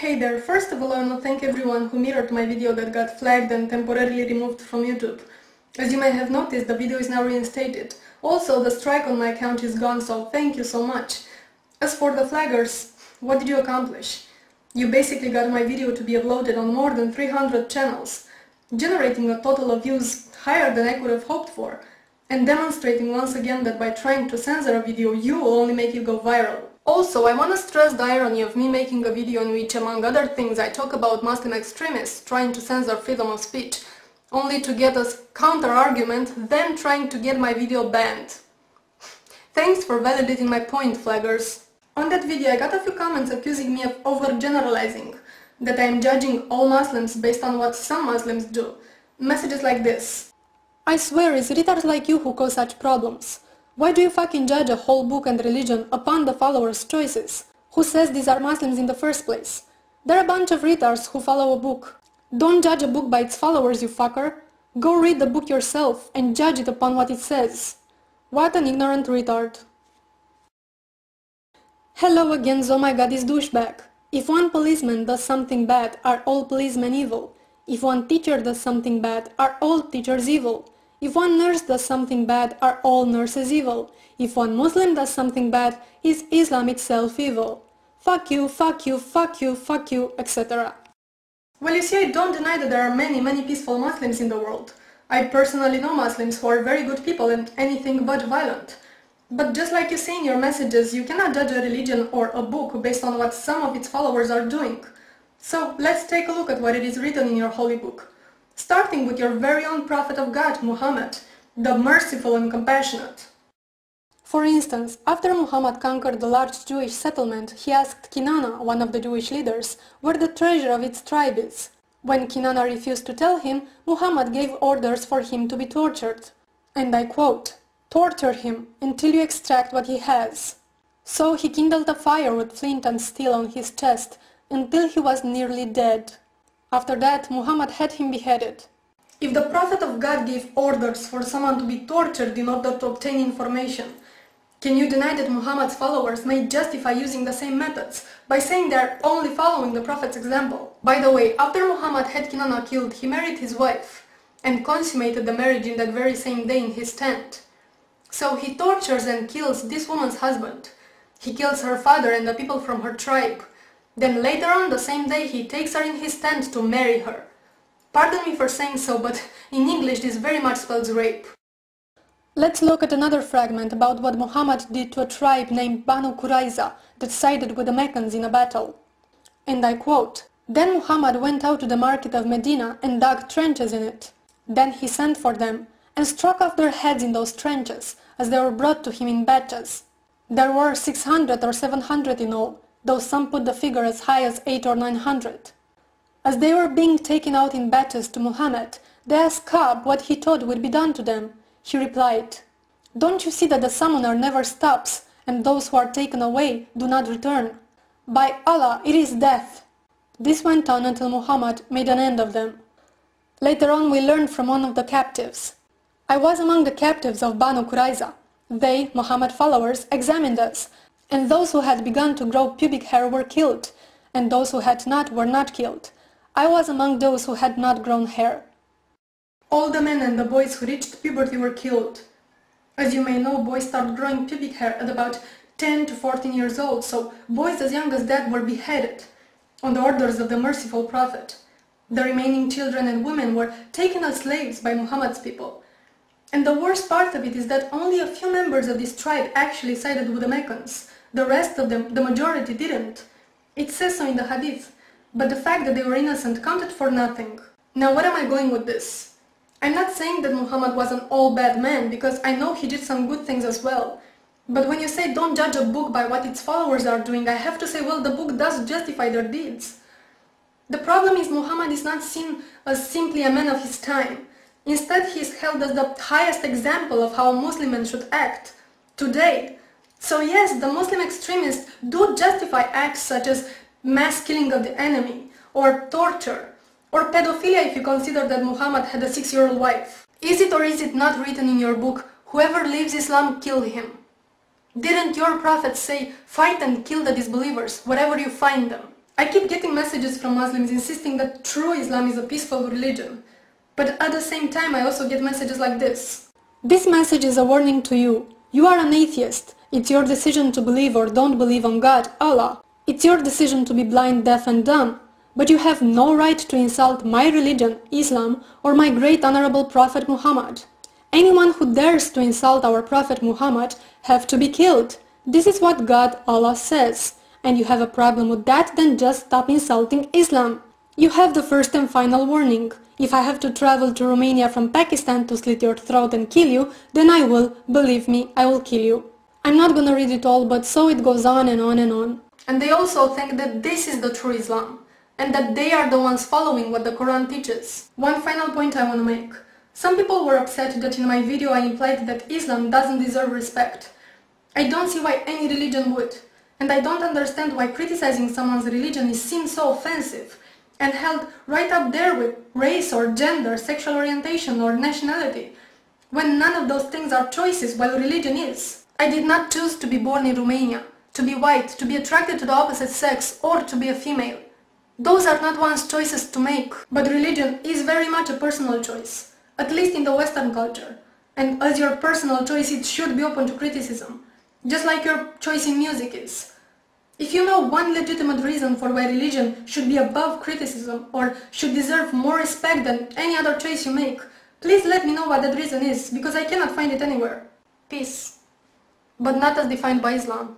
Hey there, first of all I want to thank everyone who mirrored my video that got flagged and temporarily removed from YouTube. As you may have noticed, the video is now reinstated. Also, the strike on my account is gone, so thank you so much. As for the flaggers, what did you accomplish? You basically got my video to be uploaded on more than 300 channels, generating a total of views higher than I could have hoped for, and demonstrating once again that by trying to censor a video you will only make it go viral. Also, I want to stress the irony of me making a video in which, among other things, I talk about Muslim extremists trying to censor freedom of speech, only to get a counter-argument, then trying to get my video banned. Thanks for validating my point, flaggers. On that video I got a few comments accusing me of overgeneralizing, that I am judging all Muslims based on what some Muslims do. Messages like this: I swear it's retards like you who cause such problems. Why do you fucking judge a whole book and religion upon the followers' choices? Who says these are Muslims in the first place? They're a bunch of retards who follow a book. Don't judge a book by its followers, you fucker. Go read the book yourself and judge it upon what it says. What an ignorant retard. Hello again, ZOMGitsCriss douchebag. If one policeman does something bad, are all policemen evil? If one teacher does something bad, are all teachers evil? If one nurse does something bad, are all nurses evil? If one Muslim does something bad, is Islam itself evil? Fuck you, fuck you, fuck you, fuck you, etc. Well, you see, I don't deny that there are many peaceful Muslims in the world. I personally know Muslims who are very good people and anything but violent. But just like you say in your messages, you cannot judge a religion or a book based on what some of its followers are doing. So let's take a look at what it is written in your holy book. Starting with your very own prophet of God, Muhammad, the merciful and compassionate. For instance, after Muhammad conquered the large Jewish settlement, he asked Kinana, one of the Jewish leaders, where the treasure of its tribe is. When Kinana refused to tell him, Muhammad gave orders for him to be tortured. And I quote, "Torture him until you extract what he has." So he kindled a fire with flint and steel on his chest until he was nearly dead. After that, Muhammad had him beheaded. If the Prophet of God gave orders for someone to be tortured in order to obtain information, can you deny that Muhammad's followers may justify using the same methods by saying they are only following the Prophet's example? By the way, after Muhammad had Kinana killed, he married his wife and consummated the marriage in that very same day in his tent. So he tortures and kills this woman's husband. He kills her father and the people from her tribe. Then later on the same day he takes her in his tent to marry her. Pardon me for saying so, but in English this very much spells rape. Let's look at another fragment about what Muhammad did to a tribe named Banu Qurayza that sided with the Meccans in a battle. And I quote, "Then Muhammad went out to the market of Medina and dug trenches in it. Then he sent for them and struck off their heads in those trenches as they were brought to him in batches. There were 600 or 700 in all, though some put the figure as high as 800 or 900. As they were being taken out in batches to Muhammad, they asked Ka'b what he thought would be done to them. He replied, 'Don't you see that the summoner never stops, and those who are taken away do not return? By Allah, it is death.' This went on until Muhammad made an end of them. Later on we learned from one of the captives, 'I was among the captives of Banu Qurayza. They, Muhammad followers, examined us, and those who had begun to grow pubic hair were killed, and those who had not were not killed. I was among those who had not grown hair.' All the men and the boys who reached puberty were killed. As you may know, boys start growing pubic hair at about 10 to 14 years old, so boys as young as that were beheaded on the orders of the merciful Prophet. The remaining children and women were taken as slaves by Muhammad's people. And the worst part of it is that only a few members of this tribe actually sided with the Meccans. The rest of them, the majority, didn't. It says so in the Hadith, but the fact that they were innocent counted for nothing. Now where am I going with this? I'm not saying that Muhammad was an all-bad man, because I know he did some good things as well. But when you say don't judge a book by what its followers are doing, I have to say, well, the book does justify their deeds. The problem is Muhammad is not seen as simply a man of his time. Instead, he is held as the highest example of how a Muslim man should act today. So yes, the Muslim extremists do justify acts such as mass killing of the enemy, or torture, or pedophilia if you consider that Muhammad had a 6-year-old wife. Is it or is it not written in your book, "Whoever leaves Islam, kill him"? Didn't your prophet say, "Fight and kill the disbelievers, wherever you find them"? I keep getting messages from Muslims insisting that true Islam is a peaceful religion. But at the same time, I also get messages like this. This message is a warning to you. You are an atheist. It's your decision to believe or don't believe on God, Allah. It's your decision to be blind, deaf and dumb. But you have no right to insult my religion, Islam, or my great honorable Prophet Muhammad. Anyone who dares to insult our Prophet Muhammad have to be killed. This is what God, Allah says. And you have a problem with that, then just stop insulting Islam. You have the first and final warning. If I have to travel to Romania from Pakistan to slit your throat and kill you, then I will, believe me, I will kill you. I'm not gonna read it all, but so it goes on and on and on. And they also think that this is the true Islam, and that they are the ones following what the Quran teaches. One final point I want to make. Some people were upset that in my video I implied that Islam doesn't deserve respect. I don't see why any religion would. And I don't understand why criticizing someone's religion is seen so offensive and held right up there with race or gender, sexual orientation or nationality, when none of those things are choices while religion is. I did not choose to be born in Romania, to be white, to be attracted to the opposite sex, or to be a female. Those are not one's choices to make, but religion is very much a personal choice, at least in the Western culture. And as your personal choice, it should be open to criticism, just like your choice in music is. If you know one legitimate reason for why religion should be above criticism or should deserve more respect than any other choice you make, please let me know what that reason is, because I cannot find it anywhere. Peace. But not as defined by Islam.